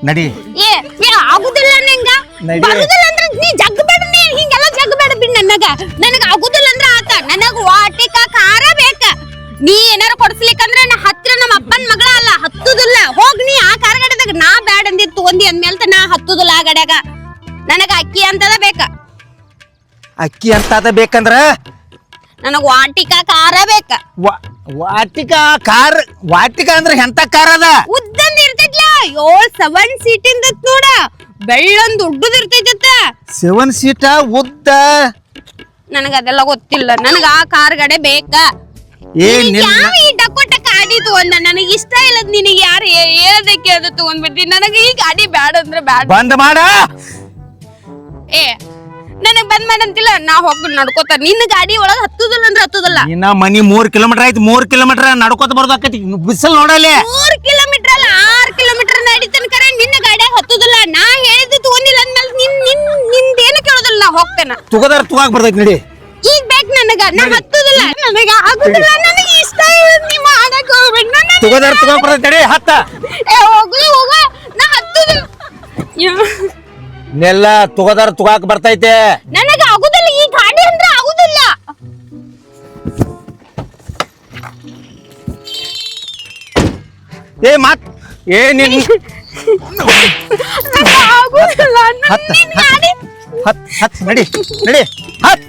ನಡಿ. ಏ ಆಗುದಿಲ್ಲ ನಂಗ ಬರುದಿಲ್ಲ ಅಂದ್ರೆ ನೀ ಜಗ್ಬೇಡ, ನೀ ಹಿಂಗೆಲ್ಲ ಜಗ್ಬೇಡ ಬಿಡ್. ನನಗ ಆಗುದಿಲ್ಲ ಅಂದ್ರೆ ಆತ. ನನಗ ವಾಟಿಕ ಖಾರ ಬೇಕ. ನೀ ಏನಾರ ಕೊಡ್ಸ್ಲಿಕ್ಕಂದ್ರೆ ನಾ ಹತ್ರ ನಮ್ಮ ಅಪ್ಪನ ಮಗಳ ಅಲ್ಲ, ಹತ್ತುದಿಲ್ಲ. ಹೋಗ್ ನೀ ಆ ಕಾರ್ ಗಾಡಿದಾಗ. ನಾ ಬ್ಯಾಡ ಅಂದಿದ್ ತಗೊಂಡಿ ಅಂದ್ಮೇಲೆ ನಾ ಹತ್ತುದಿಲ್ಲ ಆ ಗಾಡ್ಯಾಗ. ನನಗ ಅಕ್ಕಿ ಅಂತದ ಬೇಕ. ಅಕ್ಕಿ ಅಂತದ ಬೇಕಂದ್ರ ನನಗ ವಾಟಿಕ ಖಾರ ಬೇಕ. ವಾಟಿಕ ಅಂದ್ರೆ ಎಂತ ಕಾರ್ ಅದ? ಉದ್ದಂದ ಇರ್ತೈತ್ಲ, 7 ಸೀಟಿಂದ ನೋಡ. ಬೆಳ್ಳೊಂದ್ ಉಡ್ಡುದ್ ಇರ್ತೈತ. 7 ಸೀಟ ಉದ್ದ. ನನಗ ಅದೆಲ್ಲ ಗೊತ್ತಿಲ್ಲ. ನನಗ ಆ ಕಾರ್ ಗಾಡಿ ಬೇಕ. ಯಾವ ಈ ಡಕೋಟ ಗಾಡಿ ತಗೊಂಡ ನನಗೆ ಇಷ್ಟ ಇಲ್ಲ. ನಿನಗೆ ಯಾರು ಹೇಳದಕ್ಕೆ ಅದು ತಗೊಂಡ್ಬಿಟ್ಟಿ. ನನಗೆ ಈ ಗಾಡಿ ಬ್ಯಾಡ ಅಂದ್ರೆ ಬ್ಯಾಡ. ಬಂದ್ ಮಾಡ. ಏ ನನಗ್ ಬಂದ್ ಮಾಡಂತಿಲ್ಲ. ನಾ ಹೋಗಿ ನಡ್ಕೋತ. ನಿನ್ನ ಗಾಡಿ ಒಳಗ ಹತ್ತುದಿಲ್ಲ ಅಂದ್ರೆ ಹತ್ತುದಿಲ್ಲ. ಇನ್ನ ಮನಿ 3 ಕಿಲೋಮೀಟರ್ ಆಯ್ತು. 3 ಕಿಲೋಮೀಟರ್ ನಡ್ಕೋತ ಬರ್ದಾಕತಿ. ಬಿಸಿಲ್ ನೋಡಲಿ. 3 ಕಿಲೋಮೀಟರ್ ಅಲ್ಲ, 6 ಕಿಲೋಮೀಟರ್ ನಡೀತನ ಕರೆ. ನಿನ್ನ ಗಾಡಿಯಾಗ ಹತ್ತುದಿಲ್ಲ. ನಾ ಹೇಳಿದ್ದು ತಗೊಂಡಿಲ್ಲ ಅಂದ್ಮೇಲೆ ನಿಂದೇನು ಕೇಳೋದಿಲ್ಲ. ನಾ ಹೋಗ್ತೇನ. ತುಗಾಕ್ ಬರ್ತೈತಿ. ನಡಿ. ಈಗ ಬೇಕು ನನಗ. ನಾ ಹತ್ತುದಿಲ್ಲ. ನನಗ ಆಗುದಿಲ್ಲ. ನನಗೆ ಇಷ್ಟ ಇಲ್ಲ. ನೀ ಮಾಡಕ್ ಹೋಗ್ಬೇಡ. ತುಗಾಕ್ ಬರ್ತೈತಿ. ನಡಿ ಹತ್ತ. ಏ ಹೋಗ. ನಾ ಹತ್ತುದಿಲ್ಲ. ನೆಲ್ಲ ತುಗಾಕ್ ಬರ್ತೈತೆ. ನನಗ ಆಗುದಿಲ್ಲ. ಈ ಗಾಡಿ ಅಂದ್ರೆ ಆಗುದಿಲ್ಲ. ಏ ಮತ್ ಏ ನಿನ್ ಆಗುದಿಲ್ಲ. ಹತ್ ನಡಿ ಹತ್.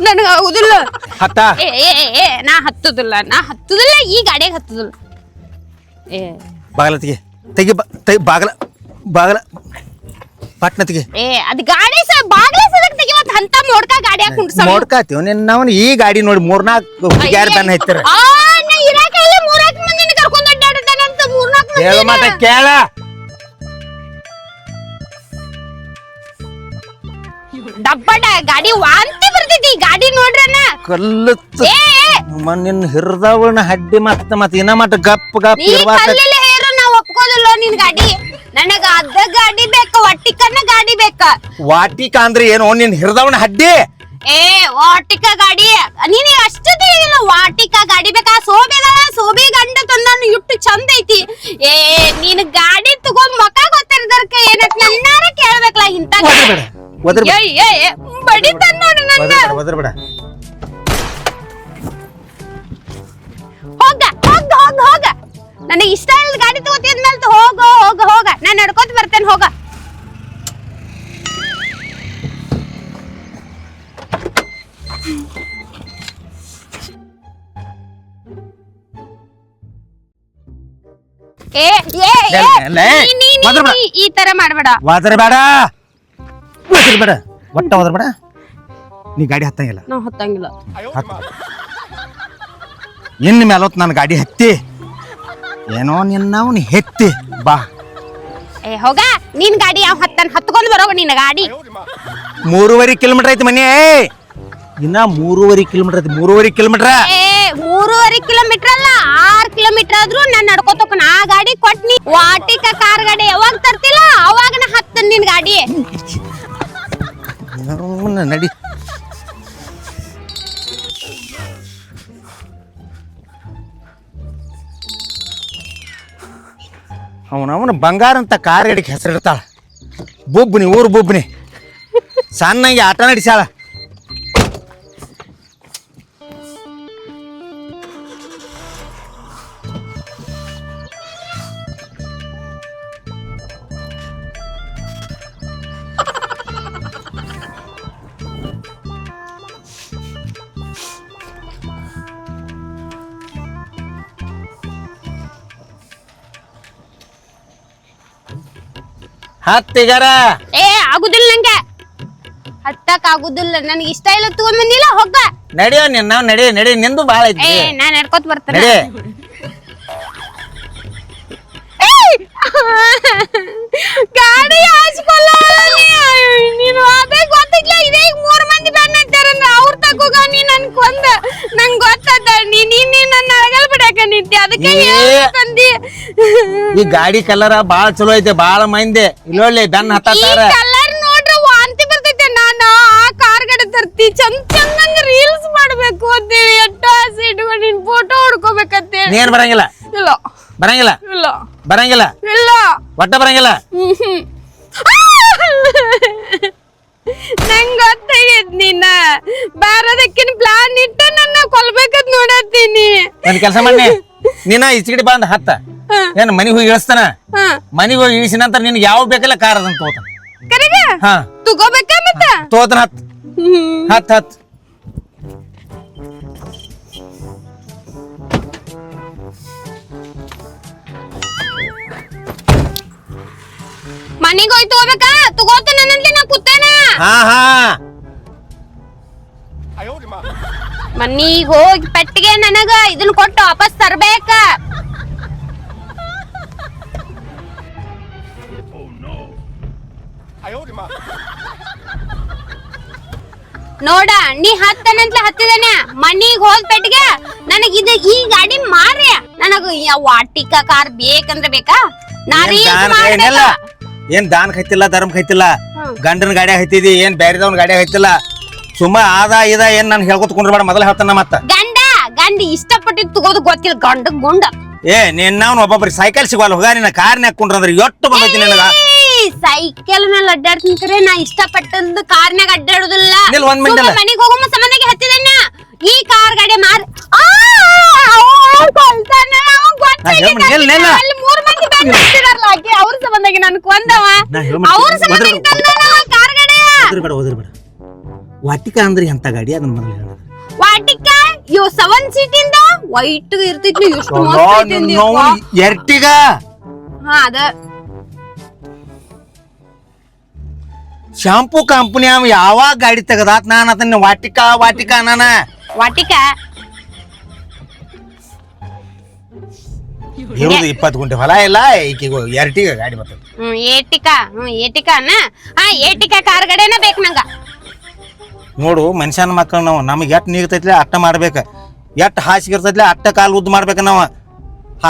ನನಗ ಆಗುದಿಲ್ಲ. ಹತ್ತ. ಏ ನಾ ಹತ್ತುದಿಲ್ಲ. ಈ ಗಾಡಿಯಾಗ ಹತ್ತುದಿಲ್ಲ. ಏ ಬಾಗಲ ತೆಗಿ ಬಾಗಲ ಪಟ್ನ ತೆಗಿ. ಏ ಅದ್ ಗಾಡಿ ಬಾಗ್ಲ ಸದಕ್ ತೆಗಿವತ್ ಅಂತ ಮೋಡ್ಕ ಗಾಡಿಯಾಗ ಕುಂಡ್ಸ ನೋಡ್ಕಾತೀವ್ ನಾವು. ಈ ಗಾಡಿ ನೋಡಿ 3-4 ಹುಡುಗಿಯಾರ ಬೆನ್ನ ಹೈತಾರ. ನಾ ಇರಾಕಲ್ಲ 3 ಮಂದಿನ ಕರ್ಕೊಂಡ್ ಅಡ್ಡಾಡ್ತಾನಂತ. 3-4 ಹೇಳ ಮಾತ ಕೇಳ. ಡಬ್ಬಡ ಗಾಡಿ ವಾಂತಿ ಬರ್ತೈತಿ. ಗಾಡಿ ನೋಡ್ರನ ಕಲ್ಲತ್ತು ನಿನ್ನ ಹಿರ್ದವನ ಹಡ್ಡಿ ಮತ್ತ ಇನ್ನ ಮಟ್ಟ ಗಪ್ ನೀ ಕಲ್ಲಲ್ಲಿ ಹೇರು. ನಾ ಒಪ್ಕೋದಿಲ್ಲ ನಿನ್ ಗಾಡಿ. ನನಗ ಅದ ಗಾಡಿ ಬೇಕ. ಒಟ್ಟಿಕನ್ನ ಗಾಡಿ ಬೇಕ. ವಾಟಿಕ ಅಂದ್ರೆ ಏನು? ನಿನ್ ಹಿರ್ದವನ ಹಡ್ಡಿ. ಏ ವಾಟಿಕ ಗಾಡಿ ನೀನ್ ಅಷ್ಟು ತಿಳಿದಿಲ್ಲ. ವಾಟಿಕ ಗಾಡಿ ಬೇಕಾ? ಸೋಬೆ ಗಂಡ ತಂದಾನು ಇಟ್ಟು ಚಂದ ಐತಿ. ಏ ನೀನ್ ಗಾಡಿ ತಗೊಂಡ್ ಮಕ ಗೊತ್ತಿರದರ್ಕ ಏನಕ್ ನನ್ನಾರ ಕೇಳ್ಬೇಕಲ್ಲ. ಇಂತ ಬಡಿತಾನ ನೋಡು ನನ್ನ. ಹೋಗ. ನನಗೆ ಇಷ್ಟ ಇಲ್ಲದ ಗಾಡಿ ತಗೋತಿದ್ಮೇಲೆ ಹೋಗ. ನಾನ್ ನಡ್ಕೋತ ಬರ್ತೇನೆ. ಹೋಗ. ಈ ತರ ಮಾಡ್ಬೇಡ. ಒಟ್ಟ ಹೋದ್ರಬೇಡ. ನೀ ಗಾಡಿ ಹತ್ತಂಗಿಲ್ಲ. ನಾವ್ ಹತ್ತಂಗಿಲ್ಲ. ಇನ್ನು ಮೇಲೊತ್ ನನ್ನ ಗಾಡಿ ಹತ್ತಿ ಏನೋ ನಿನ್ನ ಹೆತ್ತಿ ಬಾ. ಏ ಹೋಗ. ನಿನ್ ಗಾಡಿ ಯಾವ ಹತ್ಕೊಂಡ್ ಬರೋಗ. ನಿನ್ನ ಗಾಡಿ 3.5 ಕಿಲೋಮೀಟರ್ ಐತಿ ಮನೆ. ಇನ್ನ 3.5 ಕಿಲೋಮೀಟರ್ ಐತಿ. 3.5 ಕಿಲೋಮೀಟರ್. 3.5 ಕಿಲೋಮೀಟರ್ ಅಲ್ಲ, 6 ಕಿಲೋಮೀಟರ್ ಆದ್ರೂ ನಾನ್ ನಡ್ಕೋತೋಕನ. ಆ ಗಾಡಿ ಕೊಟ್ನಿ. ವಾಟಿಕ ಕಾರ್ ಗಾಡಿ ಯಾವಾಗ ತರ್ತಿಲ್ಲ ಅವಾಗ ನಾ ಹತ್ತ ನಿನ್ ಗಾಡಿ. ನಡಿ. ಅವನ ಬಂಗಾರ ಅಂತ ಕಾರ್ ಗಾಡಿಗೆ ಹೆಸರಿಡ್ತಾಳ. ಬುಬ್ನಿ ಊರು ಬುಬ್ನಿ ಸಣ್ಣಂಗೆ ಆಟ ನಡಿಸ್ಯಾಳ. ಹತ್ತಿಗಾರ. ಏ ಆಗುದಿಲ್ಲ. ನಂಗೆ ಹತ್ತಕ್ ಆಗುದಿಲ್ಲ. ನನಗೆ ಇಷ್ಟ ಇಲ್ಲ. ತಗೊಂಡ್ ಬಂದಿಲ್ಲ. ಹೋಗ. ನಡಿಯೋ ನಡಿ. ನಿಂದು ಬಾಳ ಐತಿ. ಏ ನಾನ್ ನಡ್ಕೋತ ಬರ್ತೇನೆ. ಗಾಡಿ ಹಾಸ್ಕೊಲ್ಲ ನೀನು. ಅದೇ ಗೊತ್ತಿಲ್ಲ. ಇದೇ 3 ಮಂದಿ ಬೆನ್ನ ಹತ್ತಾರ. ಅವ್ರ ತಗೋಗ ನೀ ನನ್ ಕೊಂದ. ನಂಗ್ ಗೊತ್ತದ. ನೀ ನನ್ನ ಅಳಗಲ್ ಬಿಡಾಕ ನಿಂತಿ. ಅದಕ್ಕೆ ತಂದಿ. ಈ ಗಾಡಿ ಕಲರ್ ಬಾಳ ಚಲೋ ಐತೆ. ಬಾಳ ಮಂದಿ ಇಲ್ಲೊಳ್ಳಿ ಬೆನ್ನ ಹತ್ತಾರ. ಕಲರ್ ನೋಡ್ರ ವಾಂತಿ ಬರ್ತೈತೆ. ನಾನು ಆ ಕಾರ್ ಗಾಡಿ ತರ್ತಿ. ಚಂದಂಗ ರೀಲ್ಸ್ ಮಾಡ್ಬೇಕು ಅಂತೇಳಿ ಎಷ್ಟ ಆಸೆ ಇಟ್ಕೊಂಡು ನೀನ್ ಬರಂಗಿಲ್ಲ ಇಲ್ಲ ಬರಂಗಿಲ್ಲ ಇಲ್ಲ ಬರಂಗಿಲ್ಲ ಇಲ್ಲ ಒಟ್ಟ ಬರಂಗಿಲ್ಲ. ನಂಗ್ ಗೊತ್ತಾಗೈತ್ ನೀನ ಬಾರದಕ್ಕಿನ ಪ್ಲಾನ್ ಇಟ್ಟು ನನ್ನ ಕೊಲ್ಬೇಕಂತ ನೋಡತ್ತೀನಿ. ಒಂದ್ ಕೆಲಸ ಮಾಡಿ ನೀನ ಈಚೆಗಡೆ ಬಂದ್ ಹತ್ತ ಏನ್ ಮನಿಗ್ ಹೋಗಿ ಇಳಿಸ್ತಾನ. ಮನಿಗ್ ಹೋಗಿ ಇಳಿಸಿನ ನಂತರ ನಿನ್ಗೆ ಯಾವ ಬೇಕಲ್ಲ ಕಾರ್ ಅದನ್ನ ತಗೋತಾನ. ಕರೆಗ ಹಾ ತಗೋಬೇಕ ಮತ್ತ ತಗೋತಾನ. ಹತ್ ಹತ್ ಹತ್ ಮನಿಗ್ ಹೋಗಿ ತಗೋಬೇಕ ತಗೋತಾನ ನಾ ಕೂತೇನ. ಹಾ ಹಾ ಮನಿಗ್ ಹೋಗಿ ಪೆಟ್ಟಿಗೆ ನನಗ ಇದನ್ನ ಕೊಟ್ಟು ವಾಪಸ್ ತರ್ಬೇಕ. ನೋಡ ನೀ ಹತ್ತನಂತ್ಲೆ ಹತ್ತಿದೇನೆ ಮನಿಗ್ ಹೋದ್ ಪೆಟ್ಟಿಗೆ ನನಗ್ ಇದು ಈ ಗಾಡಿ ಮಾರ್ಯ ನನಗ ವಾಟಿಕ ಕಾರ್ ಬೇಕಂದ್ರೆ ಬೇಕಾ ನಾ ರೀಲ್ಸ್ ಮಾಡ್ಬೇಕ. ಏನ್ ದಾನ್ ಖೈತಿಲ್ಲ ಧರ್ಮ ಖೈತಿಲ್ಲ ಗಂಡನ ಗಾಡಿ ಹೈತಿದಿ ಏನ್ ಬ್ಯಾರಿದವನ್ ಗಾಡಿ ಹೈತಿಲ್ಲ ಸುಮ್ಮ ಆದ ಇದ ಏನ್ ನಾನು ಹೇಳ್ಕೊತ ಕುಂಡ್ರಬೇಡ ಮೊದಲ ಹೇಳ್ತಾನ ಮತ್ತ ಗಂಡ ಇಷ್ಟಪಟ್ಟಿದ್ ತಗೋದು ಗೊತ್ತಿಲ್ಲ ಗಂಡ ಗುಂಡ ಏ ನೀನ್ ನಾವು ಒಬ್ಬೊಬ್ರಿ ಸೈಕಲ್ ಸಿಗಲ್ಲ ಹೋಗ ನಿನ್ನ ಕಾರ್ನ್ಯಾಗ ಕುಂಡ್ರಂದ್ರ ಎಟ್ಟು ಬಂದೈತಿ ನಿನಗ ಸೈಕಲ್ ಮೇಲೆ ಅಡ್ಡಾಡ್ತಿಂಕ್ರೆ ನಾ ಇಷ್ಟಪಟ್ಟದ್ದು ಕಾರ್ನ್ಯಾಗ ಅಡ್ಡಾಡುದಿಲ್ಲ. ಒಂದ್ ಮಿನಿಟ್ ಮನೆಗೆ ಹೋಗೋ ಸಂಬಂಧಕ್ಕೆ ಹತ್ತಿದನ್ನ ಈ ಕಾರ್ ಗಾಡಿ ಮಾರ್ ಅವ್ರ ಸಂಬಂಧಕ್ಕೆ ನನ್ ಕೊಂದವ ಅವ್ರ ಸಂಬಂಧಕ್ಕೆ ಕಾರ್ ಗಾಡಿ ವಾಟಿಕ ಅಂದ್ರೆ ಎಂತ ಗಾಡಿ ಅದನ್ನ ಮೊದಲು ಹೇಳ. ವಾಟಿಕ 7 ಸೀಟಿಂದ ವೈಟ್ ಇರ್ತಿದ್ನಿ ಎಷ್ಟು ಮಸ್ತ್ ಎರ್ಟಿಗ ಹಾ ಅದ ಶಾಂಪೂ ಕಂಪನಿ ಅವ ಯಾವಾಗ ಗಾಡಿ ತೆಗದಾತ್ ನಾನು ಅದನ್ನ ವಾಟಿಕ ವಾಟಿಕ ನಾನ ವಾಟಿಕ ಇರುದು 20 ಗುಂಟೆ ಹೊಲ ಇಲ್ಲ ಈಕಿಗೂ ಎರ್ಟಿಗ ಗಾಡಿ ಬರ್ತದೆ. ಏಟಿಕ ಏಟಿಕ ಕಾರ್ ಗಾಡಿನ ಬೇಕು ನಂಗ. ನೋಡು ಮನುಷ್ಯನ ಮಕ್ಕಳು ನಾವು ನಮಗೆ ಎಟ್ ನೀಗ್ತೈತ್ಲೆ ಅಟ್ಟ ಮಾಡ್ಬೇಕ ಎಟ್ ಹಾಸಿಗೆ ಇರ್ತೈತ್ಲೆ ಅಟ್ಟ ಕಾಲು ಉದ್ದು ಮಾಡ್ಬೇಕ ನಾವ.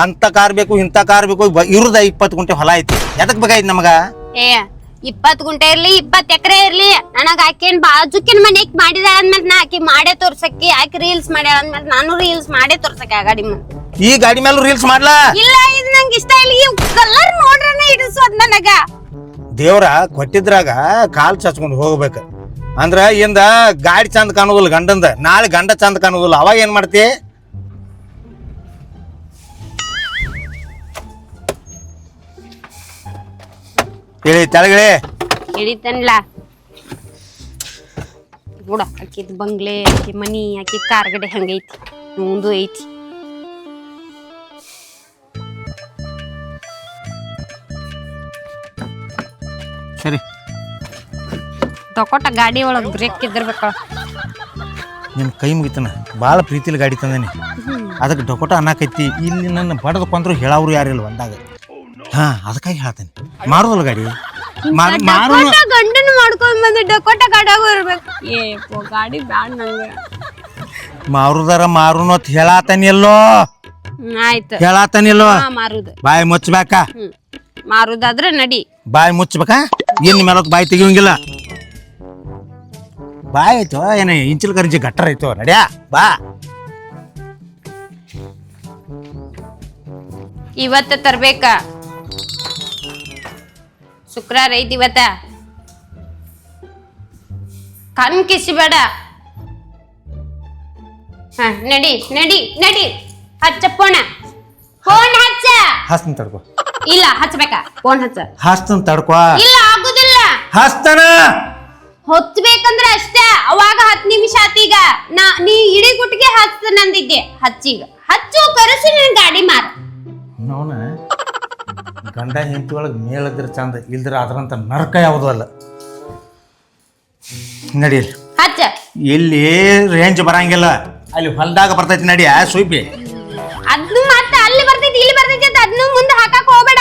ಅಂತ ಕಾರ್ ಬೇಕು ಇಂಥ ಕಾರ್ ಬೇಕು ಇರುದ 20 ಗುಂಟೆ ಹೊಲ ಐತಿ ಎದಕ್ ಬೇಕಾಯ್ತು ನಮಗ. 20 ಗುಂಟೆ ಇರ್ಲಿ 20 ಎಕರೆ ಇರ್ಲಿ ನನಗ ಆಕೇನ್ ಬಾಜುಕಿನ ಮನೆಗ್ ಮಾಡಿದ ಆದ್ಮೇಲೆ ನಾ ಆಕಿ ಮಾಡೇ ತೋರ್ಸಕ್ಕಿ ಆಕಿ ರೀಲ್ಸ್ ಮಾಡ್ಯಾಳ ಅಂದ್ಮೇಲೆ ನಾನು ರೀಲ್ಸ್ ಮಾಡೇ ತೋರ್ಸಕ್ಕೆ ಆ ಗಾಡಿ ಈ ಗಾಡಿ ಮೇಲೂ ರೀಲ್ಸ್ ಮಾಡ್ಲಾ ಇಲ್ಲ ಇದು ನಂಗೆ ಇಷ್ಟ ಇಲ್ಲ. ಈ ಕಲರ್ ನೋಡ್ರನೆ ಇಡಿಸೋದ್ ನನಗ. ದೇವ್ರ ಕೊಟ್ಟಿದ್ರಾಗ ಕಾಲ್ ಚಚ್ಕೊಂಡು ಹೋಗ್ಬೇಕ ಅಂದ್ರ ಇಂದ ಗಾಡಿ ಚಂದ ಕಾಣುದಿಲ್ಲ ಗಂಡಂದ ನಾಳೆ ಗಂಡ ಚಂದ ಕಾಣುದಿಲ್ಲ ಅವಾಗ ಏನ್ ಮಾಡ್ತಿ. ಹೇಳಿ ತೆಳಗಡೆ ಹಿಡಿತನ್ಲ ನೋಡ ಆಕಿದ್ ಬಂಗ್ಲೆ ಆಕಿ ಮನಿ ಆಕಿ ಕಾರ್ ಗಡೆ ಹಂಗೈತಿ ಮುಂದು ಐತಿ. ಸರಿ ತಕೊಟ ಗಾಡಿ ಒಳಗ್ ಬ್ರೇಕ್ ಇದ್ದಿರ್ಬೇಕ. ನಿನ್ ಕೈ ಮುಗಿತನ ಭಾಳ ಪ್ರೀತಿಲಿ ಗಾಡಿ ತಂದೇನಿ ಅದಕ್ಕೆ ಡೊಕೋಟ ಅನ್ನಕೈತಿ ಇಲ್ಲಿ ನನ್ನ ಬಡದ ಕೊಂದ್ರು ಹೇಳವ್ರು ಯಾರಿಲ್ಲ ಒಂದಾಗ. ಹಾ ಅದಕ್ಕಾಗಿ ಹೇಳ್ತೇನೆ ಮಾರುದಲ್ಲ ಗಾಡಿ ಗಂಡನ ಮಾಡ್ಕೊಂಡ್ ಬಂದ ಡಕೋಟ ಗಾಡಿಯಾಗೂ ಇರ್ಬೇಕು. ಗಾಡಿ ಬ್ಯಾಡ್ ನಂಗ ಮಾರುದಾರ ಮಾರುನು ಅಂತ ಹೇಳಾತನಿಲ್ಲೋ. ಆಯ್ತು ಹೇಳಾತನಿಲ್ಲೋ ಮಾರುದ ಬಾಯಿ ಮುಚ್ಚಬೇಕಾ. ಮಾರುದಾದ್ರ ನಡಿ ಬಾಯಿ ಮುಚ್ಚಬೇಕಾ ಇನ್ ಮೇಲತ್ ಬಾಯಿ ತೆಗಿಯಂಗಿಲ್ಲ. ಬಾಯ್ ಐತೋ ಏನ ಇಂಚಲ್ ಕರಿಂಚಿ ಗಟ್ಟರ ಐತೋ ನಡ್ಯಾ ಬಾ. ಇವತ್ತ ತರ್ಬೇಕ ಶುಕ್ರವಾರ ಐತಿ ಇವತ್ತ. ಕಣ್ ಕಿಸಿಬೇಡ. ಹ ನಡಿ ನಡಿ ನಡಿ ಹಚ್ಚ ಫೋನ್ ಹಚ್ಚ. ಹಸ್ತನ್ ತಡ್ಕೋ. ಇಲ್ಲ ಹಚ್ಚಬೇಕಾ ಫೋನ್ ಹಚ್ಚ. ಹಸ್ತನ್ ತಡ್ಕೋ. ಇಲ್ಲ ಆಗುದಿಲ್ಲ. ಹಸ್ತನ ಹೊತ್ಬೇಕಂದ್ರ ಅಷ್ಟೇ ಅವಾಗ 10 ನಿಮಿಷ ಆತೀಗ. ನೀ ಇಡೀ ಗುಟ್ಟಿಗೆ ಹಚ್ಚ ನಂದಿದ್ದೆ ಹಚ್ಚೀಗ ಹಚ್ಚು ಕರೆಸು ನಿನ್ ಗಾಡಿ ಮಾರ. ನೋನ ಗಂಡ ಹೆಂಡತಿ ಒಳಗೆ ಮೇಳದ್ರ ಚಂದ ಇಲ್ದ್ರ ಅದ್ರಂತ ನರಕ ಯಾವುದೂ ಅಲ್ಲ. ನಡಿಯಲ್ಲಿ ಹಚ್ಚ. ಇಲ್ಲಿ ರೇಂಜ್ ಬರಂಗಿಲ್ಲ ಅಲ್ಲಿ ಹೊಲ್ದಾಗ ಬರ್ತೈತಿ ನಡಿಯ ಸೂಪಿ. ಅದ್ನು ಮತ್ತೆ ಅಲ್ಲಿ ಬರ್ತೈತಿ ಇಲ್ಲಿ ಬರ್ತೈತಿ ಅಂತ ಅದ್ನು ಮುಂದೆ ಹಾಕಕ್ ಹೋಗ್ಬೇಡ.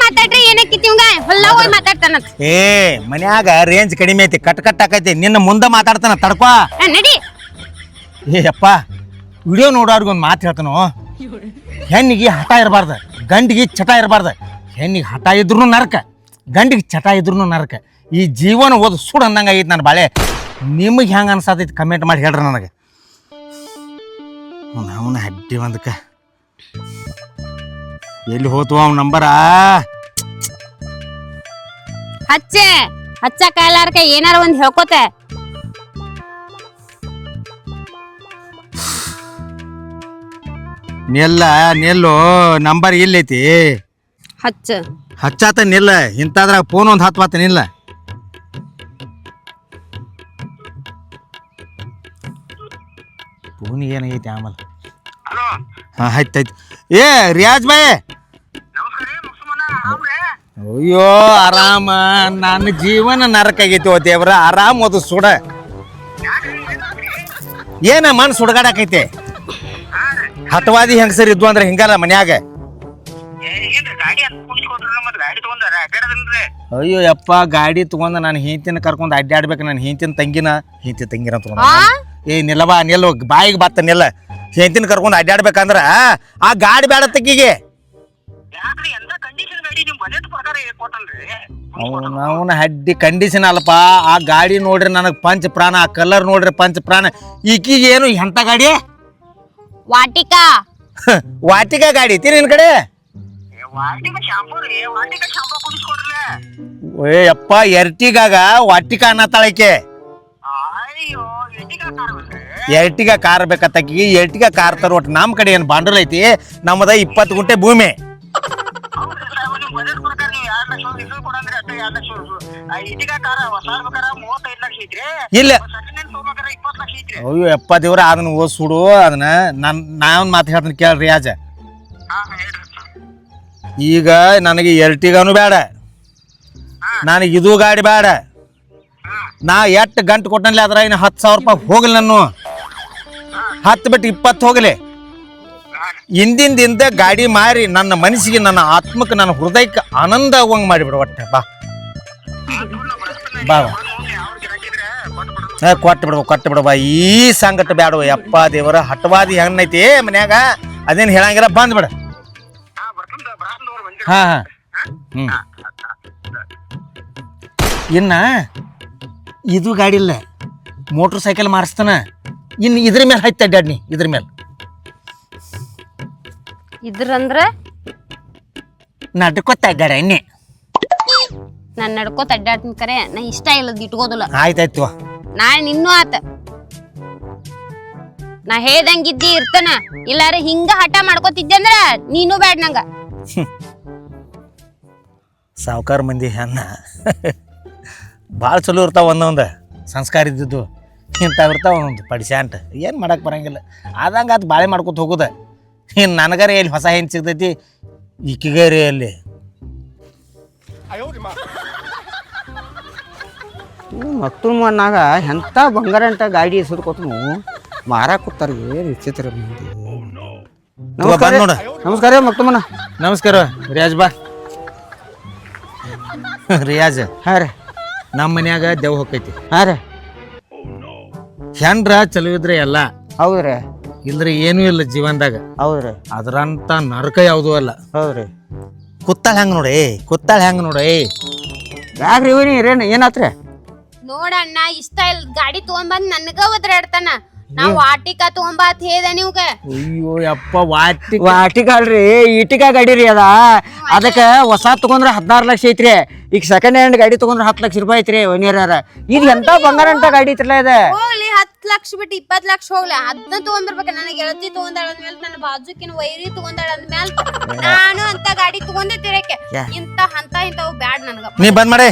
ಮಾತಾಡ್ರಿ ಏನಕ್ಕಿತ್ತಿವಂಗ ಹೊಲ್ದಾಗ ಹೋಗಿ ಮಾತಾಡ್ತಾನ. ಮನ್ಯಾಗ ರೇಂಜ್ ಕಡಿಮೆ ಐತಿ ಕಟ್ ಕಟ್ ಆಕೈತಿ ನಿನ್ನ ಮುಂದೆ ಮಾತಾಡ್ತಾನ ತಡ್ಕೋ. ನಡಿ. ಅಪ್ಪ ವಿಡಿಯೋ ನೋಡೋರ್ಗೊಂದು ಮಾತು ಹೇಳ್ತಾನು. ಹೆಣ್ಣಿಗೆ ಹಠ ಇರಬಾರ್ದು ಗಂಡಿಗೆ ಚಟ ಇರಬಾರ್ದು. ಹೆಣ್ಣಿಗೆ ಹಠ ಇದ್ರು ನರಕ ಗಂಡಿಗೆ ಚಟ ಇದ್ರು ನರಕ. ಈ ಜೀವನ ಓದ್ ಸುಡ್ ಅಂದಂಗ ಆಗೈತಿ ನನ್ನ ಬಾಳೆ. ನಿಮಗೆ ಹೆಂಗೆ ಅನ್ಸತೈತಿ ಕಮೆಂಟ್ ಮಾಡಿ ಹೇಳ್ರಿ ನನಗೆ. ನಾವು ಅಡ್ಡಿ ಒಂದಕ್ಕೆ ಎಲ್ಲಿ ಹೋತು ಅವ್ ನಂಬರ? ಹಚ್ಚೆ ಹಚ್ಚ ಕಾಲಾರ್ಕ ಏನಾರ ಒಂದ್ ಹೇಳ್ಕೋತೆ. ನಿಲ್ಲು ನಂಬರ್ ಎಲ್ಲೈತಿ? ಹಚ್ಚ ಹಚ್ಚಾತ ನಿಲ್ಲ. ಇಂಥದ್ರಾಗ ಫೋನ್ ಒಂದು ಹತ್ತು ನಿಲ್ಲ. ಫೋನ್ ಏನಾಗೈತಿ ಆಮೇಲೆ? ಹಾಂ ಆಯ್ತು. ಏ ರಿಯಾಜ್ ಬಾಯ್, ಅಯ್ಯೋ ಆರಾಮ. ನನ್ನ ಜೀವನ ನರಕ ಆಗೈತಿ. ದೇವ್ರ ಆರಾಮ್ ಓದು ಸುಡ. ಏನ ಮನ್ ಸುಡಗಾಡಕೈತೆ? ಹತವಾದಿ ಹೆಂಗಸರ್ ಇದ್ವು ಅಂದ್ರೆ ಹಿಂಗಲ್ಲ ಮನ್ಯಾಗ. ಅಯ್ಯೋ ಯಪ್ಪ, ಗಾಡಿ ತಗೊಂಡ ನಾನು ಹೆಂಡತಿನ ಕರ್ಕೊಂಡು ಅಡ್ಡಾಡ್ಬೇಕು. ನಾನು ಹೆಂಡತಿನ ತಂಗಿನ ತಗೊಂಡ ನಿಲ್ಲವಾ ನಿಲ್ಲು, ಬಾಯಿಗೆ ಬತ್ತ ನಿಲ್ಲ. ಹೆಂಡತಿನ ಕರ್ಕೊಂಡು ಅಡ್ಡಾಡ್ಬೇಕಂದ್ರ ಆ ಗಾಡಿ ಬೇಡ ತಕ್ಕಿಗೆ. ಅವನ ಹಡ್ಡಿ ಕಂಡೀಷನ್ ಅಲ್ಲಪ್ಪ. ಆ ಗಾಡಿ ನೋಡ್ರಿ ನನಗೆ ಪಂಚ ಪ್ರಾಣ, ಆ ಕಲರ್ ನೋಡ್ರಿ ಪಂಚ ಪ್ರಾಣ. ಈಕಿಗೆ ಏನು ಎಂತ ಗಾಡಿ? ವಾಟಿಕಾ ವಾಟಿಕಾ ಗಾಡಿ ಐತಿ ನಿನ್ ಕಡೆ? ಏ ಅಪ್ಪ, ಎರ್ಟಿಗಾಗ ವಾಟಿಕಾ ಅನ್ನತ್ತಾಳಕ್ಕೆ. ಎರ್ಟಿಗಾ ಕಾರ್ ಬೇಕತ್ತಕಿ. ಎರ್ಟಿಗಾ ಕಾರ್ ತರ ಒಟ್ಟು ನಮ್ಮ ಕಡೆ ಏನು ಬಾಂಡಲ್ ಐತಿ? ನಮ್ಮದ 20 ಗುಂಟೆ ಭೂಮಿ. ಇಲ್ಲ ಅಯ್ಯೋ ಯಪ್ಪ ದೇವ್ರ, ಅದನ್ನ ಓದ್ ಸುಡು. ಅದನ್ನ ನಾವೊಂದು ಮಾತು ಹೇಳ್ತೀನಿ ಕೇಳ್ರಿ ಯಾಜ. ಈಗ ನನಗೆ ಎರ್ಟಿಗಾನು ಬೇಡ, ನನಗೆ ಇದು ಗಾಡಿ ಬೇಡ. ನಾ ಎಷ್ಟು ಗಂಟೆ ಕೊಟ್ಟನಲ್ಲಿ ಅದ್ರ ಇನ್ನು 10,000 ರೂಪಾಯಿ ಹೋಗಲಿ. ನಾನು 10 ಬಿಟ್ಟು 20 ಹೋಗಲಿ. ಹಿಂದಿಂದ ಗಾಡಿ ಮಾರಿ ನನ್ನ ಮನಸ್ಸಿಗೆ, ನನ್ನ ಆತ್ಮಕ್ಕೆ, ನನ್ನ ಹೃದಯಕ್ಕೆ ಆನಂದ ಆಗುವಂಗೆ ಮಾಡಿಬಿಡು. ಒಟ್ಟೆ ಬಾ ಬಾ ಕೊಟ್ಟು ಬಿಡವಾ. ಈ ಸಂಗಟ ಬ್ಯಾಡವ ಯಪ್ಪ ದೇವರ. ಹಟವಾದಿ ಹೆಣ್ಣೈತಿ ಮನ್ಯಾಗ, ಅದೇನು ಹೇಳಂಗಿಲ್ಲ. ಬಂದ್ಬಿಡ. ಹಾ ಇನ್ನ ಇದು ಗಾಡಿ ಇಲ್ಲ, ಮೋಟ್ರ್ ಸೈಕಲ್ ಮಾರಿಸ್ತಾನ. ಇನ್ನು ಇದ್ರ ಮೇಲೆ ಹತ್ತಿ ಅಡ್ಡಾಡ್ನಿ. ಇದ್ರ ಮೇಲೆ ಇದ್ರಂದ್ರ ನಡ್ಕೊತ ಅಡ್ಡಾಡ ಎಣ್ಣೆ. ನಾನ್ ನಡ್ಕೋತ ಅಡ್ಡಾಡ್ತೀನಿ ಕರೆ, ನಾ ಇಷ್ಟ ಇಲ್ಲದ ಇಟ್ಕೋದಿಲ್ಲ. ಆಯ್ತಾಯ್ತು. ನಾಳೆ ನಿನ್ನೂ ಆತ. ನಾ ಹೇಳ್ದಂಗಿದ್ದಿ ಇರ್ತಾನ. ಇಲ್ಲಾರ ಹಿಂಗ ಹಠ ಮಾಡ್ಕೋತಿದ್ದೆ ಅಂದ್ರ ನೀನು ಬ್ಯಾಡ ನಂಗ. ಸಾವುಕಾರ ಮಂದಿ ಹೆಣ್ಣ ಭಾಳ ಚಲೋ ಇರ್ತಾವ. ಒಂದೊಂದು ಸಂಸ್ಕಾರ ಇದ್ದಿದ್ದು ಇಂಥವು ಇರ್ತಾವ. ಒಂದೊಂದು ಪಡಿಸ್ಯಾಂಟ್ ಏನು ಮಾಡಕ್ಕೆ ಬರಂಗಿಲ್ಲ. ಆದಂಗೆ ಅದು ಬಾಳೆ ಮಾಡ್ಕೊತ ಹೋಗುದ. ಇನ್ನು ನನಗಾರ ಎಲ್ಲಿ ಹೊಸ ಹೆಣ್ಣು ಸಿಗ್ತೈತಿ, ಈಕಿಗಾರಿ ಅಲ್ಲಿ. ಮಕ್ಕಳು ಮನ್ನಾಗ ಎಂಥ ಬಂಗಾರ ಅಂತ ಗಾಡಿ ಸುದ್ಕೊತನು ಮಾರಾಕುತ್ತಾರ. ವಿಚಿತ್ರ ಮಂದಿ. ನಮಸ್ಕಾರ ನೋಡ. ನಮಸ್ಕಾರ ಮಕ್ಕಳಮ್ಮನ. ನಮಸ್ಕಾರ ರಿಯಾಜ್ ಬಾ. ರಿಯಾಜ್, ಹಾಂ ರೀ. ನಮ್ಮ ಮನ್ಯಾಗ ದೇವ್ ಹೋಗೈತಿ. ಹಾಂ ರೀ. ಹೆಂಡ್ರ ಚಲೋ ಇದ್ರೆ ಎಲ್ಲ, ಹೌದ್ರಿ. ಇಲ್ರಿ ಏನೂ ಇಲ್ಲ ಜೀವನದಾಗ. ಹೌದ್ರಿ. ಅದ್ರಂತ ನರಕ ಯಾವುದೂ ಅಲ್ಲ. ಹೌದ್ರಿ. ಕುತ್ತಾಳ ಹೆಂಗ ನೋಡಿ, ಕುತ್ತಾಳ ಹೆಂಗ ನೋಡಿ. ಯಾಕ್ರಿ ಇವನಿ ಇರೇನು ಏನಾತ್ರಿ? ನೋಡಣ್ಣ, ಇಷ್ಟ ಇಲ್ಲ ಗಾಡಿ ತಗೊಂಬಂದ್ ನನಗ ಒದ್ರಾಡ್ತಾನ. ನಾವ್ ವಾಟಿಕಾ ತಗೊಂಬಾತ್ ಹೇದ ನೀವ್ಗ. ಅಯ್ಯೋ ಯಪ್ಪ, ವಾಟಿಕಾ ಅಲ್ರಿ, ಇಟಿಕಾ ಗಾಡಿ ರೀ ಅದ. ಅದಕ್ಕೆ ಹೊಸ ತಗೊಂಡ್ರೆ 16 ಲಕ್ಷ ಐತ್ರಿ. ಈಗ ಸೆಕೆಂಡ್ ಹ್ಯಾಂಡ್ ಗಾಡಿ ತಗೊಂಡ್ರೆ 10 ಲಕ್ಷ ರೂಪಾಯಿ ಐತ್ರಿ. ಒನ್ನಿಯರ ಇದು ಎಂತ ಬಂಗಾರ ಅಂತ ಗಾಡಿ ಐತ್ರಲ್ಲ ಇದೆ. ಹೋಗ್ಲಿ 10 ಲಕ್ಷ ಬಿಟ್ಟು 20 ಲಕ್ಷ ಹೋಗ್ಲಿ, ಅದನ್ನ ತಗೊಂಡ್ಬರ್ಬೇಕ. ನನಗೆ ಗೆಳತಿ ತಗೊಂಡಾಳ ಅಂದ್ಮೇಲೆ, ನನ್ನ ಬಾಜುಕಿನ ವೈರಿ ತಗೊಂಡಾಳ ಅಂದ್ಮೇಲೆ ನಾನು ಅಂತ ಗಾಡಿ ತಗೊಂಡೆ ತಿರಕ್ಕೆ. ಇಂಥವು ಬ್ಯಾಡ್ ನನಗ. ನೀ ಬಂದ್ ಮಾಡಿ,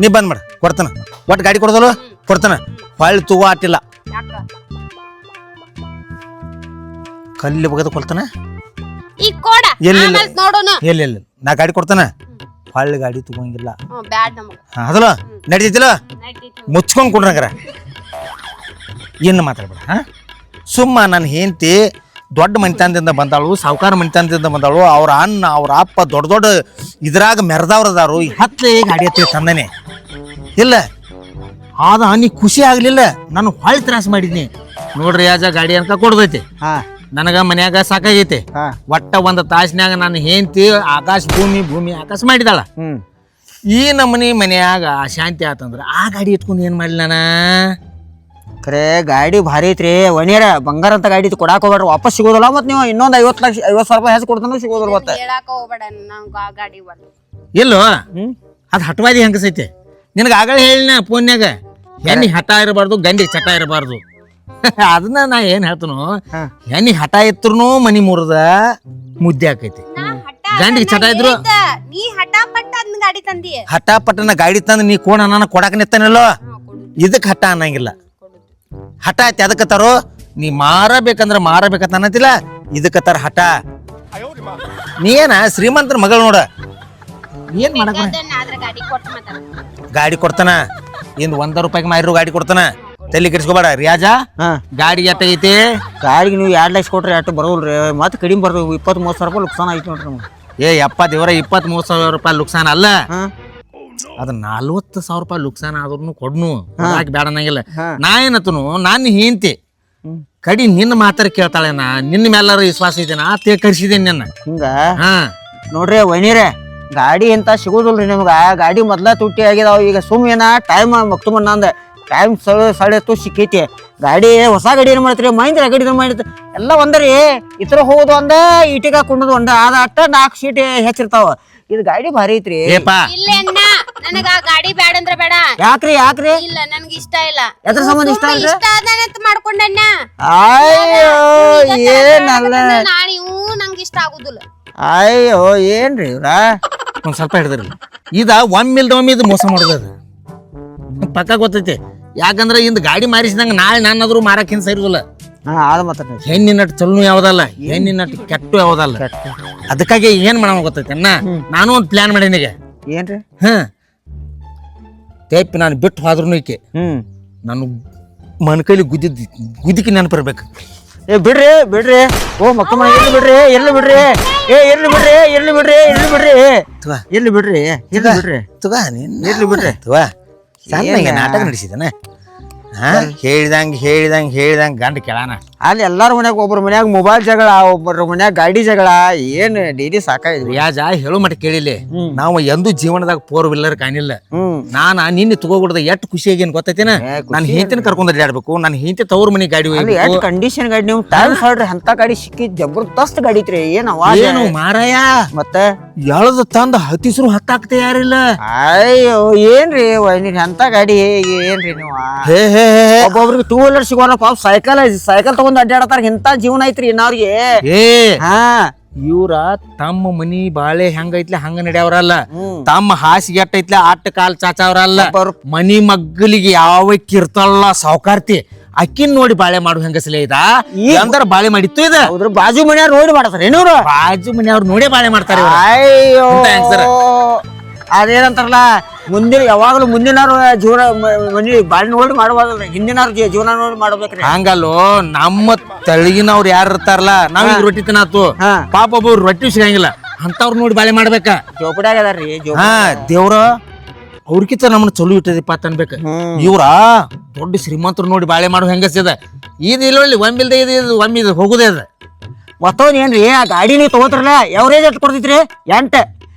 ನೀ ಬಂದ್ ಮಾಡ, ಕೊಡ್ತಾನ. ಒಟ್ಟು ಗಾಡಿ ಕೊಡೋದಲ್ಲ ಕೊಡ್ತಾನ. ಹೊಳ್ಳಿ ತಗೋ ಆಟಿಲ್ಲ. ಕಲ್ಲಿ ಬಗದ ಕೊಡ್ತಾನ. ಈಗ ಕೊಡ, ಆಮೇಲೆ ನೋಡೋಣ. ಇಲ್ಲ ನಾ ಗಾಡಿ ಕೊಡ್ತಾನ. ಹೊಳ್ಳಿ ಗಾಡಿ ತಗೋಂಗಿಲ್ಲ. ಬ್ಯಾಡ್ ನಮಗ. ಅದಲ್ಲ ನಡೀತಿಲ್ಲ. ಮುಚ್ಕೊಂಡ್ ಕೊಡ್ರಂಗಾರ ಏನು ಮಾತಾಡ್ಬೇಡ. ಸುಮ್ಮ ನನ್ನ ಹೆಂಡತಿ ದೊಡ್ಡ ಮನೆತನದಿಂದ ಬಂದಾಳು, ಸಾವುಕಾರ ಮನೆತನದಿಂದ ಬಂದಾಳು. ಅವ್ರ ಅಣ್ಣ ಅವ್ರ ಅಪ್ಪ ದೊಡ್ಡ ದೊಡ್ಡ ಇದ್ರಾಗ ಮೆರೆದವ್ರದಾರು. ಹತ್ತಲೇ ಗಾಡಿ ಹತ್ತಿ ತಂದನೆ ಇಲ್ಲ. ಆದ ನೀ ಖುಷಿ ಆಗ್ಲಿಲ್ಲ, ನಾನು ಹೊಳ್ಳಿ ತ್ರಾಸ ಮಾಡಿದ್ನಿ. ನೋಡ್ರಿ ಯಾಜ, ಗಾಡಿ ಅನ್ಕ ಕೊಡ್ದೈತಿ. ನನಗ ಮನ್ಯಾಗ ಸಾಕಾಗೈತಿ. ಒಟ್ಟ ಒಂದು ತಾಸಿನ್ಯಾಗ ನಾನು ಹೆಂಡತಿ ಆಕಾಶ ಭೂಮಿ ಆಕಾಶ ಮಾಡಿದಾಳ. ಈ ನಮ್ಮನಿ ಮನ್ಯಾಗ ಶಾಂತಿ ಆತಂದ್ರ ಆ ಗಾಡಿ ಇಟ್ಕೊಂಡು ಏನ್ ಮಾಡ್ಲಿ ನಾನು? ಖರೆ ಗಾಡಿ ಭಾರಿ ಐತ್ರಿ ಒಣಿಯರ ಬಂಗಾರ ಅಂತ ಗಾಡಿ ಕೊಡಾಕ್ ಹೋಗ್ಬೇಡ್ರಿ ವಾಪಸ್ ಸಿಗೋದಿಲ್ಲ ಮತ್ ನೀವು ಇನ್ನೊಂದ್ 50,000 ರೂಪಾಯಿ ಹೆಚ್ಚು ಕೊಡ್ತಾನು ಸಿಗೋದಿಲ್ಲ ಮತ್ತೆ ಹೇಳಾಕ ಹೋಗ್ಬೇಡ ನಂಗ ಆ ಗಾಡಿ ಬರ್ಲಿ ಎಲ್ಲೋ ಅದು ಹಠವಾದಿ ಹೆಂಗಸೈತೆ ನಿನಗೆ ಆಗಲೇ ಹೇಳಿನ ಫೋನ್ಯಾಗ ಹೆಣ್ಣಿ ಹಠ ಇರಬಾರ್ದು ಗಂಡಿಗೆ ಚಟ ಇರಬಾರ್ದು ಅದನ್ನ ನಾ ಏನ್ ಹೇಳ್ತನು ಹೆಣ್ಣಿ ಹಠ ಇತ್ರು ಮನಿ ಮುರಿದ ಮುದ್ದೆ ಆಕೈತಿ ಗಂಡಿಗೆ ಚಟ ಇದ್ರು ನೀ ಹಠಾಪಟ್ಟ ಅದನ್ನ ಗಾಡಿ ತಂದಿ ಹಠ ಪಟ್ಟನ ಗಾಡಿ ತಂದು ನೀ ಕೋಣ ನಾನು ಕೊಡಾಕ ನಿತ್ತಾನಲ್ಲೋ ಇದಕ್ ಹಠ ಅನ್ನಂಗಿಲ್ಲ ಹಠ ಐತಿ ಅದಕ್ಕೆ ತರೋ ನೀ ಮಾರಬೇಕಂದ್ರ ಮಾರಬೇಕಂತ ಅನ್ನತಿಲ್ಲ ಇದಕ್ಕೆ ತರ ಹಠ ನೀ ಏನ ಶ್ರೀಮಂತರ ಮಗಳು ನೋಡ ಏನ್ ಮಾಡಕ್ ಆದ್ರ ಗಾಡಿ ಕೊಟ್ಟು ಮಾತಾಡ ಗಾಡಿ ಕೊಡ್ತಾನ ಇಂದ್ ₹1 ಮಾರಿರೋ ಗಾಡಿ ಕೊಡ್ತಾನ ತಲೆ ಕೆಡಿಸ್ಕೋಬೇಡ ರಿಯಾಜ ಗಾಡಿ ಎಟ್ಟೈತಿ ಗಾಡಿಗೆ ನೀವು 2 ಲಕ್ಷ ಕೊಟ್ರೆ ಅಷ್ಟು ಬರೋಲ್ರಿ ಮತ್ತೆ ಕಡಿಮೆ ಬರ್ತದೆ 20-30 ರೂಪಾಯಿ ಲುಕ್ಸಾನ ಐತಿ ನೋಡ್ರಿ ನಮ್ಗೆ ದೇವರ 23,000 ರೂಪಾಯಿ ಲುಕ್ಸಾನ ಅಲ್ಲ ಅದ 40,000 ರೂಪಾಯಿ ಲುಕ್ಸಾನ ಆದ್ರೂ ಕೊಡ್ನು ಬೇಡ ಅನ್ನಂಗಿಲ್ಲ ನಾ ಏನತ್ತನು ನಾನು ಹಿಂತಿ ಕಡಿ ನಿನ್ನ ಮಾತಾರ ಕೇಳ್ತಾಳೆ ನಾ ನಿನ್ನ ಮೇಲಾರ ವಿಶ್ವಾಸ ಐತೆ ನಾ ಕರ್ಸಿದ್ದೇನೆ ನನ್ನ ಹಿಂಗ ಹಾ ನೋಡ್ರಿ ವೈನಿರೇ ಗಾಡಿ ಅಂತ ಸಿಗೋದಿಲ್ರಿ ನಿಮ್ಗ ಗಾಡಿ ಮೊದ್ಲ ತುಟ್ಟಿ ಆಗಿದಾವ ಈಗ ಸುಮ್ ಏನ ಟೈಮ್ ಮಕ್ತುಮನ್ ನಂದ ಟೈಮ್ ಸಳೆತ್ತು ಸಿಕ್ಕೈತಿ ಗಾಡಿ ಹೊಸ ಗಾಡಿ ಏನ್ ಮಾಡ್ತೀರಿ ಮಹಿಂದ್ರ ಗಾಡಿ ಮಾಡಿರ್ತ ಎಲ್ಲ ಒಂದರಿ ಇತರ ಹೋಗೋದು ಒಂದ ಇಟಿಗ ಕುಂಡದು ಒಂದ ಅದ ಅಟ್ಟ 4 ಸೀಟ್ ಹೆಚ್ಚಿರ್ತಾವ ಇದು ಗಾಡಿ ಭಾರಿ ಐತ್ರಿ ಇಲ್ಲ ಅಣ್ಣ ನನಗ ಆ ಗಾಡಿ ಬೇಡ ಅಂದ್ರ ಬೇಡ ಯಾಕ್ರಿ ಇಲ್ಲ ನನಗೆ ಇಷ್ಟ ಇಲ್ಲ ಎದ್ರ ಸಂಬಂಧ ಇಷ್ಟ ಇಲ್ಲ ಇಷ್ಟ ಆದನಂತ ಮಾಡ್ಕೊಂಡಣ್ಣ ಅಯ್ಯೋ ಏನಲ್ಲ ನಾಳೆ ನಂಗೆ ಇಷ್ಟ ಆಗುದಿಲ್ಲ ಅಯ್ಯೋ ಏನ್ರಿ ಇವ್ರ ಒಂದ್ ಸ್ವಲ್ಪ ಹಿಡಿದ್ರಿ ಇದ ಒಮ್ಮಿಲ್ದ ಇದು ಮೋಸ ಮಾಡೋದು ಅದು ಪಕ್ಕ ಗೊತ್ತೈತಿ ಯಾಕಂದ್ರ ಇಂದ ಗಾಡಿ ಮಾರಿಸಿದಂಗ ನಾಳೆ ನಾನಾದ್ರೂ ಮಾರಕ್ ಹಿಂಸ ಇರುದಿಲ್ಲ ಹೆಣ್ಣಿನ ಚಲೋ ಯಾವ್ದಲ್ಲ ಹೆಣ್ಣಿನ ಕೆಟ್ಟು ಯಾವ್ದಲ್ಲ ಅದಕ್ಕಾಗಿ ಏನ್ ಮಾಡೋ ಗೊತ್ತೈತಿ ನಾನು ಒಂದ್ ಪ್ಲಾನ್ ಮಾಡೀನಿಗ ಏನ್ರಿ ತೇಪಿ ನಾನು ಬಿಟ್ಟು ಹೋದ್ರು ಈಕೆ ನಾನು ಮನ್ಕೈಲಿ ಗುದ್ದಿಕ್ಕೆ ನೆನಪಿರ್ಬೇಕು ಬಿಡ್ರಿ ಬಿಡ್ರಿ ಓ ಮಕ್ಕ ಇರ್ಲಿ ಬಿಡ್ರಿ ಇರ್ಲಿ ಬಿಡ್ರಿ ಇರ್ಲಿ ಬಿಡ್ರಿ ಇರ್ಲಿ ಬಿಡ್ರಿ ಇರ್ಲಿ ಬಿಡ್ರಿ ಇರ್ಲಿ ಬಿಡ್ರಿ ಇರ್ಲಿ ಬಿಡ್ರಿ ಇರ್ಲಿ ಬಿಡ್ರಿ ಸಣ್ಣ ನಾಟಕ ನಡೆಸಿದಾನೆ ಹೇಳಿದಂಗ ಗಂಡ ಕೇಳಾನ ಅಲ್ಲಿ ಎಲ್ಲಾರ ಮನ್ಯಾಗ ಒಬ್ಬರ ಮನ್ಯಾಗ ಮೊಬೈಲ್ ಜಗಳ ಒಬ್ಬರ ಮನ್ಯಾಗ ಗಾಡಿ ಜಗಳ ಏನ್ ಡೈಲಿ ಸಾಕಾಯ್ತು ಯಾಜ ಹೇಳು ಮಟ್ಟ ಕೇಳಿಲ್ಲ ನಾವು ಎಂದೂ ಜೀವನದಾಗ 4 ವೀಲರ್ ಕಾಣಿಲ್ಲ ನಾನ ನಿನ್ನೆ ತಗೋಬಿಡ್ದ ಎಷ್ಟು ಖುಷಿಯಾಗೇನ್ ಗೊತ್ತೈತೇನ ನಾನು ಹೆಂಡತಿನ ಕರ್ಕೊಂಡ್ ಅಡ್ಡಾಡ್ಬೇಕು ನಾನು ಹೆಂಡತಿ ತವ್ರ ಮನಿ ಗಾಡಿ ಕಂಡೀಷನ್ ಗಾಡಿ ನೀವು ಟೈಮ್ ಹೇಳ್ರಿ ಅಂತ ಗಾಡಿ ಸಿಕ್ಕಿದ್ ಜಬರ್ದಸ್ತ್ ಗಾಡಿ ಐತ್ರಿ ಏನು ಮಾರಾಯ ಮತ್ತೆ ಎಳದ ತಂದ ಹತ್ತಿಸ್ರು ಹತ್ತಾಕ್ತೆ ಯಾರಿಲ್ಲ ಅಯ್ಯೋ ಏನ್ರಿ ಅಂತ ಗಾಡಿ ಏನ್ರಿ ನೀವು ಒಬ್ಬೊಬ್ರಿಗೆ 2 ವೀಲರ್ ಸಿಗೋಣ ಪಾಪ ಸೈಕಲ್ ತಗೊಂಡ್ ಅಡ್ಡಾಡತಾರ ಇಂತ ಜೀವನ ಐತ್ರಿ ಇನ್ನವ್ರಿಗೆ ಇವ್ರ ತಮ್ಮ ಮನಿ ಬಾಳೆ ಹೆಂಗೈತ್ಲೆ ಹಂಗ ನಡ್ಯಾವ್ರಲ್ಲ ತಮ್ಮ ಹಾಸಿಗೆ ಎಟ್ಟೈತ್ಲೆ ಆಟ ಕಾಲ್ ಚಾಚಾವ್ರಲ್ಲ ಮನಿ ಮಗ್ಗಲಿಗೆ ಯಾವ ಕಿರ್ತಲ್ಲ ಸಾವುಕಾರ್ತಿ ಅಕ್ಕಿನ್ ನೋಡಿ ಬಾಳೆ ಮಾಡು ಹೆಂಗಸಲೇ ಇದ ಅಂದ್ರ ಬಾಳೆ ಮಾಡಿತ್ತು ಇದ ಹೌದ್ರ ಬಾಜು ಮನೆಯವ್ರು ನೋಡಿ ಮಾಡ್ತಾರ ಏನವ್ರು ಬಾಜು ಮನೆಯವ್ರು ನೋಡೇ ಬಾಳೆ ಮಾಡ್ತಾರೆ ಅಯ್ಯೋ ಅದೇನಂತಾರಲ್ಲ ಮುಂದಿನ ಯಾವಾಗಲೂ ಮುಂದಿನವ್ರ ಜೀವನ ಮನಿ ಬಾಳೆ ನೋಡಿ ಮಾಡ್ಬೋದಲ್ರಿ ಹಿಂದಿನವ್ರ ಜೀವನ ನೋಡಿ ಮಾಡ್ಬೇಕ್ರಿ ಹಂಗಲ್ಲೋ ನಮ್ಮ ತಳಗಿನವ್ರು ಯಾರು ಇರ್ತಾರಲ್ಲ ನಾವೀಗ ರೊಟ್ಟಿ ತಿನ್ನಾತು ಪಾಪ ಒಬ್ಬರು ರೊಟ್ಟಿ ಸಿಗಂಗಿಲ್ಲ ಅಂತವ್ರು ನೋಡಿ ಬಾಳೆ ಮಾಡ್ಬೇಕ ಜೋಪಡ್ಯಾಗ ಅದಾರ್ರಿ ದೇವ್ರ ಅವ್ರಕಿಂತ ನಮ್ಮನ್ನ ಚಲೋ ಇಟ್ಟದಿಪ್ಪ ಅಂತ ಅನ್ಬೇಕ ಇವ್ರ ದೊಡ್ಡ ಶ್ರೀಮಂತರು ನೋಡಿ ಬಾಳೆ ಮಾಡೋ ಹೆಂಗಸ್ಯದ ಇದು ಇಲ್ಲಿ ಒಮ್ಮಿಲ್ದೆ ಇದು ಒಮ್ಮೆ ಹೋಗುದೇ ಅದ ಮತ್ತೊಂದ್ ಏನ್ರಿ ಆ ಗಾಡಿ ನೀವು ತಗೋತಾರಲ್ಲ ಎವರೇಜ್ ಎಷ್ಟು ಕೊಡ್ತೈತ್ರಿ 8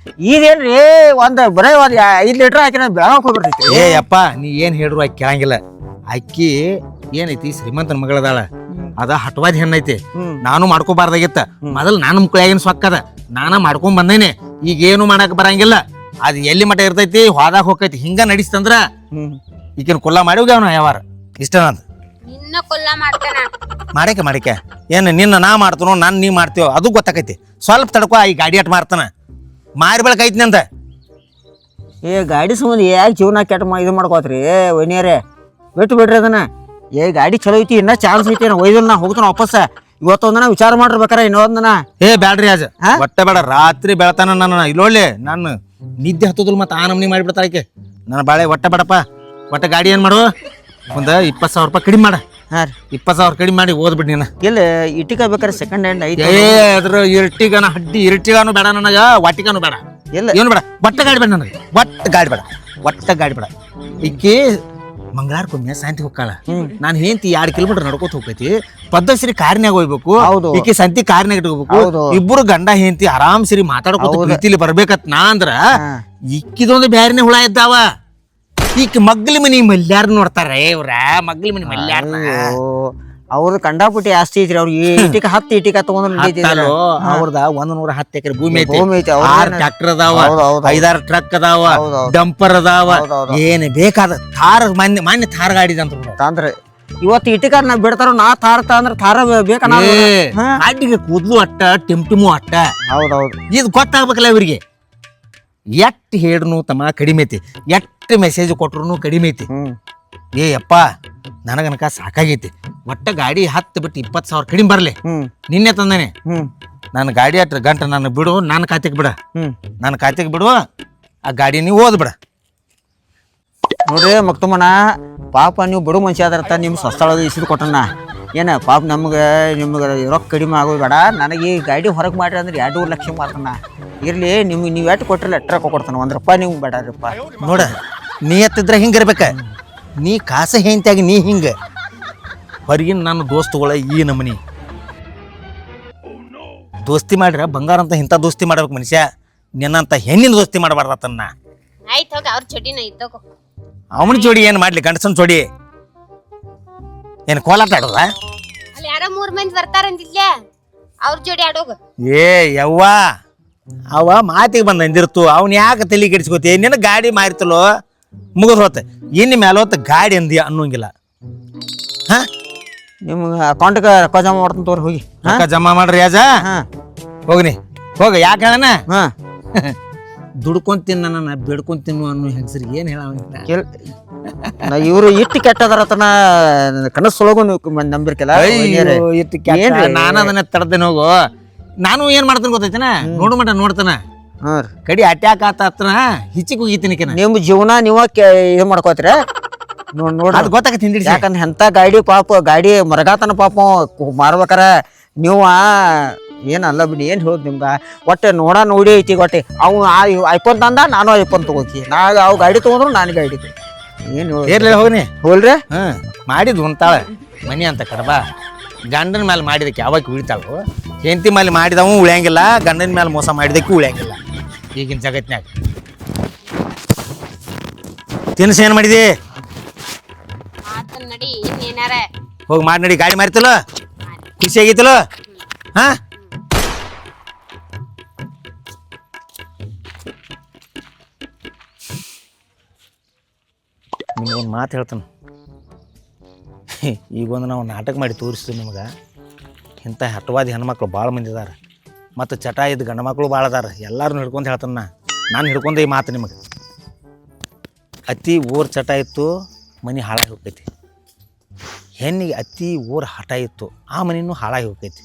ಇದೇನ್ರಿ ಬರೇ 5 ಲೀಟರ್ ಹಾಕಿ ಬೆಳಗಾವ್ ಹೋಗ್ಬಿಡ್ತೈತಿ ಅಪ್ಪ ನೀ ಏನ್ ಹೇಳ್ರು ಆಕಿ ಕೇಳಂಗಿಲ್ಲ ಅಕ್ಕಿ ಏನೈತಿ ಶ್ರೀಮಂತನ ಮಗಳದಾಳ ಅದ ಹಠವಾದಿ ಹೆಣ್ಣೈತಿ ನಾನು ಮಾಡ್ಕೋಬಾರ್ದಾಗಿತ್ತ ಮೊದಲ್ ನಾನು ಮುಕ್ಕಳಾಗಿನ ಸೊಕ್ಕದ ನಾನ ಮಾಡ್ಕೊಂಡ್ ಬಂದೇನೆ ಈಗ ಏನು ಮಾಡಕ್ ಬರಂಗಿಲ್ಲ ಅದ್ ಎಲ್ಲಿ ಮಠ ಇರ್ತೈತಿ ಹೋದಾಗ ಹೋಗೈತಿ ಹಿಂಗ ನಡಿಸ್ತಂದ್ರ ಈಗಿನ ಕೊಲ್ಲ ಮಾಡಿವ್ಗ ಅವನ ಯಾವಾರ ಇಷ್ಟ ನಂದು ನಿನ್ನ ಕೊಲ್ಲ ಮಾಡ್ತಾನ ಮಾಡಕ್ಕೆ ಏನ್ ನಿನ್ನ ನಾ ಮಾಡ್ತನೋ ನಾನ್ ನೀ ಮಾಡ್ತೀವೋ ಅದು ಗೊತ್ತಾಕೈತಿ ಸ್ವಲ್ಪ ತಡ್ಕೋ ಈ ಗಾಡಿ ಅಟ್ ಮಾರ್ತಾನ ಮಾರಿ ಬೆಳಕೈತಿ ಅಂತ ಗಾಡಿ ಸಂಬಂಧ ಯಾಕೆ ಜೀವನ ಕೆಟ್ಟ ಇದು ಮಾಡ್ಕೋತ್ರಿ ಒಯ್ನಿಯರೇ ಬಿಡ್ರಿ ಅದನ್ನ ಗಾಡಿ ಚಲೋ ಐತಿ ಇನ್ನ ಚಾನ್ಸ್ ಐತಿ ಒಯ್ದಲ್ ನಾ ಹೋಗ್ತಾನ ವಾಪಸ್ ಇವತ್ತೊಂದನ ವಿಚಾರ ಮಾಡಿರ್ಬೇಕಾರ ಇನ್ನೊಂದನ ಬ್ಯಾಡ್ರಿ ಅಜ ಒಟ್ಟೆ ಬೇಡ ರಾತ್ರಿ ಬೆಳತಾನ ನನ್ನ ಇಲ್ಲೊಳ್ಳೆ ನಾನು ನಿದ್ದೆ ಹತ್ತೋದಿಲ್ಲ ಮತ್ತೆ ಆ ನಮ್ನಿ ಮಾಡಿಬಿಡ್ತಾಳಕ್ಕೆ ನನ್ನ ಬಾಳೆ ಒಟ್ಟೆ ಬೇಡಪ್ಪ ಒಟ್ಟೆ ಗಾಡಿ ಏನ್ ಮಾಡು ಒಂದ್ 20,000 ರೂಪಾಯಿ ಕಡಿಮೆ ಮಾಡ 20,000 ಕಡಿಮೆ ಮಾಡಿ ಓದ್ಬಿಡ್ ನೀನ ಇಲ್ಲ ಇಟ್ಟಿಕ ಬೇಕಾರೆ ಸೆಕೆಂಡ್ ಹ್ಯಾಂಡ್ ಐತಿ ಅದ್ರ ಇರ್ಟಿಗನ ಹಡ್ಡಿ ಇರ್ಟಿಗಾನು ಬೇಡ ನನಗ ವಾಟಿಗಾನು ಬೇಡ ಇಲ್ಲ ಏನು ಬೇಡ ಒಟ್ಟ ಗಾಡಿ ಬೇಡ ನನಗೆ ಒಟ್ಟ ಗಾಡಿ ಬೇಡ ಈಕಿ ಮಂಗಳಾರಕ್ಕೊಮ್ಮೆ ಶಾಂತಿ ಹೋಗ್ಕಾಳ ನಾನು ಹೆಂಡತಿ 2 ಕಿಲೋಮೀಟರ್ ನಡ್ಕೋತ ಹೋಗ್ತೈತಿ ಪದ್ಧಶ್ರೀ ಕಾರ್ನ್ಯಾಗ ಹೋಗ್ಬೇಕು ಈಕಿ ಸಂತಿ ಕಾರ್ನ್ಯಾಗ ಇಟ್ಕೋಬೇಕು ಇಬ್ಬರು ಗಂಡ ಹೆಂಡತಿ ಆರಾಮ್ ಸರಿ ಮಾತಾಡ್ಕೋತ ಪ್ರೀತಿಲಿ ಬರ್ಬೇಕತ್ ನಾ ಅಂದ್ರ ಇಕ್ಕಿದೊಂದು ಬ್ಯಾರಿನೇ ಹುಳ ಇದ್ದಾವ ಈಗ ಮಗ್ಲ ಮನಿ ಮಲ್ಯಾರ್ ನೋಡ್ತಾರ ಇವ್ರ ಮಗ್ಲ ಮನಿ ಮಲ್ಯಾರ್ನ ಅವ್ರದ್ದು ಕಂಡಾಪಟ್ಟಿ ಆಸ್ತಿ ಐತ್ರಿ ಅವ್ರಿಗೆ ಇಟಿಕ 10 ಇಟಿಕ ತಗೊಂಡ್ರು ಅವ್ರದ 110 ಎಕರೆ ಭೂಮಿ ಐತಿ ಭೂಮಿ ಐತಿ 6 ಟ್ರ್ಯಾಕ್ಟರ್ ಅದಾವ 5-6 ಟ್ರಕ್ ಅದಾವ ಡಂಪರ್ ಅದಾವ ಏನ್ ಬೇಕಾದ ಥಾರ್ ಮಾನ್ಯ ಥಾರ್ ಗಾಡಿ ಅಂದ್ರೆ ಇವತ್ತು ಇಟಿಕ ನಾ ಬಿಡ್ತಾರ ನಾ ತಾರ್ತ ಅಂದ್ರ ಥಾರ ಬೇಕನ್ನ ಗಾಡಿಗೆ ಕೂದ್ಲು ಅಟ್ಟ ಟಿಮ್ಟಿಮು ಅಟ್ಟ ಹೌದೌದು ಇದು ಗೊತ್ತಾಗ್ಬೇಕಲ್ಲ ಇವ್ರಿಗೆ ಎಷ್ಟ್ ಹೇಳಿದ್ರು ತಮ್ಮ ಕಡಿಮೆ ಐತಿ ಎಷ್ಟ್ ಮೆಸೇಜ್ ಕೊಟ್ರು ಕಡಿಮೆ ಐತಿ ಏ ಅಪ್ಪ ನನಗನಕ ಸಾಕಾಗೈತಿ ಒಟ್ಟ ಗಾಡಿ 10 ಬಿಟ್ಟು 20,000 ಕಡಿಮೆ ಬರ್ಲಿ ನಿನ್ನೆ ತಂದಾನೆ ನನ್ನ ಗಾಡಿ ಅಟ್ಟ ಗಂಟ ನಾನು ಬಿಡು ನನ್ನ ಖಾತೆಗೆ ಬಿಡ ನನ್ನ ಖಾತೆಗೆ ಬಿಡು ಆ ಗಾಡಿ ನೀವು ಓದ್ ಬಿಡ ನೋಡ್ರಿ ಮಕ್ತಮ್ಮನ ಪಾಪ ನೀವು ಬಡು ಮನುಷ್ಯ ಆದರ್ತ ನಿಮ್ ಸ್ವಸ್ಥಳದ ಇಸಿದು ಕೊಟ್ಟನ ಏನ ಪಾಪ ನಿಮ್ಗೆ ರೊಕ್ಕ ಕಡಿಮೆ ಆಗೋದು ಬೇಡ ನನಗೆ ಈ ಗಾಡಿ ಹೊರಗೆ ಮಾಡ್ರಿ ಅಂದ್ರೆ 2 ಲಕ್ಷ ಮಾಡ್ತಾನ ಇರ್ಲಿ ನಿಮ್ಗೆ ನೀವು ಎಷ್ಟು ಕೊಟ್ರಲ್ಲ ಎಟ್ಟ ರೊಕ್ಕ ಕೊಡ್ತಾನ 1 ರೂಪಾಯಿ ನಿಮ್ಗೆ ಬೇಡ್ರಿಪ್ಪ ನೋಡ ನೀ ಎತ್ತಿದ್ರೆ ಹಿಂಗಿರ್ಬೇಕ ನೀ ಕಾಸ ಹೆಂತಿಯಾಗಿ ನೀ ಹಿಂಗ ಹೊರಗಿನ ನನ್ನ ದೋಸ್ತುಗಳ ಈ ನಮನಿ ದೋಸ್ತಿ ಮಾಡ್ರ ಬಂಗಾರ ಅಂತ ಇಂಥ ದೋಸ್ತಿ ಮಾಡ್ಬೇಕು ಮನುಷ್ಯ ನಿನ್ನಂತ ಹೆಣ್ಣಿನ ದೋಸ್ತಿ ಮಾಡಬಾರ್ದನ್ನ ಆಯ್ತು ಹೋಗ ಅವ್ರ ಜೋಡಿನ ಇದ್ದೋಗು ಅವನ ಜೋಡಿ ಏನ್ ಮಾಡ್ಲಿ ಗಂಡಸನ್ ಜೋಡಿ ಏನ್ ಕೋಲಾಟ ಆಡೋದ ಅಲ್ಲಿ ಯಾರೋ 3 ಮಂದಿ ಬರ್ತಾರಂತಿಲ್ಲ ಅವ್ರ ಜೋಡಿ ಆಡೋಗ ಏ ಯವ್ವ ಅವ ಮಾತಿಗೆ ಬಂದ ಅಂದಿರ್ತು ಅವ್ನ ಯಾಕೆ ತಲೆ ಕೆಡಿಸ್ಕೋತಿ ನಿನ್ನ ಗಾಡಿ ಮಾರಿತಲೋ ಮುಗಿದ್ ಹೋತ ಇನ್ನು ಮೇಲೆ ಹೊತ್ತು ಗಾಡಿ ಅಂದಿ ಅನ್ನೋಂಗಿಲ್ಲ ಹಾ ನಿಮ್ಗೆ ಅಕೌಂಟ್ಗೆ ರೊಕ್ಕ ಜಮಾ ಮಾಡ್ತಾನ ತೋರಿ ಹೋಗಿ ರೊಕ್ಕ ಜಮಾ ಮಾಡ್ರಿ ಯಾಜ ಹೋಗ್ನಿ ಹೋಗ ಯಾಕೆ ಹೇಳಣ ಹಾಂ ದುಡ್ಕೊಂತೀನಿ ನನ್ನ ಬೇಡ್ಕೊಂತೀನಿ ಅನ್ನೋ ಹೆಂಗಸರಿಗೆ ಏನು ಹೇಳ ಇವ್ರು ಇಟ್ಟು ಕೆಟ್ಟದಾರತನ ಕನಸೊಳಗು ನಂಬಿರ್ಕಲ್ಲ ನಾನು ಅದನ್ನ ತಡ್ದೇನೆ ಹೋಗು ನಾನು ಏನ್ ಮಾಡ್ತೀನಿ ಗೊತ್ತೈತನ ನೋಡು ಮಟ ನೋಡ್ತಾನ ಕಡಿ ಅಟ್ಯಾಕ್ ಆತನ ಹಿಚ್ಚಿಗೆ ಹೋಗಿತೀನಿ ನಿಮ್ ಜೀವನ ನೀವ ಇದು ಮಾಡ್ಕೋತೀರ ನೋಡ್ರಿ ಅದು ಗೊತ್ತಾಗತ್ತೀನಿ ಯಾಕಂದ್ರೆ ಎಂತ ಗಾಡಿ ಪಾಪ ಗಾಡಿ ಮರಗಾತನ ಪಾಪ ಮಾರ್ಬೇಕಾರ ನೀವು ಏನಲ್ಲ ಬಿಡಿ ಏನ್ ಹೇಳೋದು ನಿಮ್ಗೆ ಒಟ್ಟೆ ನೋಡಿ ಐತಿ ಒಟ್ಟೆ ಅವು ಐಫೋನ್ ತಂದ ನಾನು ಐಫೋನ್ ತಗೋತಿ ಅವು ಗಾಡಿ ತಗೊಂಡ್ರು ನಾನು ಗಾಡಿ ಏನು ಇರ್ಲಿಲ್ಲ ಹೋಗ್ನಿ ಹೋಲ್ರಿ ಮಾಡಿದ್ ಉಂತಾಳೆ ಮನಿ ಅಂತ ಕಡಬಾ ಗಂಡನ ಮೇಲೆ ಮಾಡಿದಕ್ಕೆ ಯಾವಾಗ ಉಳಿತಾಳು ಹೆಂಡತಿ ಮೇಲೆ ಮಾಡಿದವು ಉಳಿಯಂಗಿಲ್ಲ ಗಂಡನ ಮೇಲೆ ಮೋಸ ಮಾಡಿದಕ್ಕೆ ಉಳಿಯಂಗಿಲ್ಲ ಈಗಿನ ಜಗತ್ನ್ಯಾಗ ತಿನ್ಸ ಏನ್ ಮಾಡಿದಿ ನಡಿ ಇನ್ನೇನಾರ ಹೋಗಿ ಮಾಡಿ ನಡಿ ಗಾಡಿ ಮಾರಿತಲ್ಲ ಖುಷಿ ಆಗೈತಲ್ಲ ಹಾ ನಿಮ್ಗೊಂದು ಮಾತು ಹೇಳ್ತಾನೆ ಈಗೊಂದು ನಾವು ನಾಟಕ ಮಾಡಿ ತೋರಿಸ್ತೀವಿ ನಿಮ್ಗೆ ಇಂಥ ಹಠವಾದಿ ಹೆಣ್ಮಕ್ಳು ಭಾಳ ಮಂದಿ ಇದಾರೆ ಮತ್ತು ಚಟ ಇದ್ದು ಗಂಡು ಮಕ್ಕಳು ಭಾಳ ಅದಾರ ಎಲ್ಲರೂ ಹಿಡ್ಕೊಂಡು ಹೇಳ್ತಾನೆ ನಾನು ಹಿಡ್ಕೊಂಡೆ ಈ ಮಾತು ನಿಮಗೆ ಅತಿ ಓರ್ ಚಟ ಇತ್ತು ಮನೆ ಹಾಳಾಗಿ ಹೋಗ್ತೈತಿ ಹೆಣ್ಣಿಗೆ ಅತಿ ಓರ್ ಹಠ ಇತ್ತು ಆ ಮನೆಯೂ ಹಾಳಾಗಿ ಹೋಗ್ತೈತಿ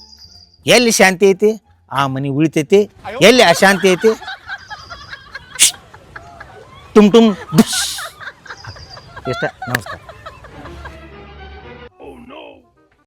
ಎಲ್ಲಿ ಶಾಂತಿ ಐತಿ ಆ ಮನೆ ಉಳಿತೈತಿ ಎಲ್ಲಿ ಅಶಾಂತಿ ಐತಿ ಟುಮ್ ಟುಮ್ ಇಷ್ಟ ನಮಸ್ಕಾರ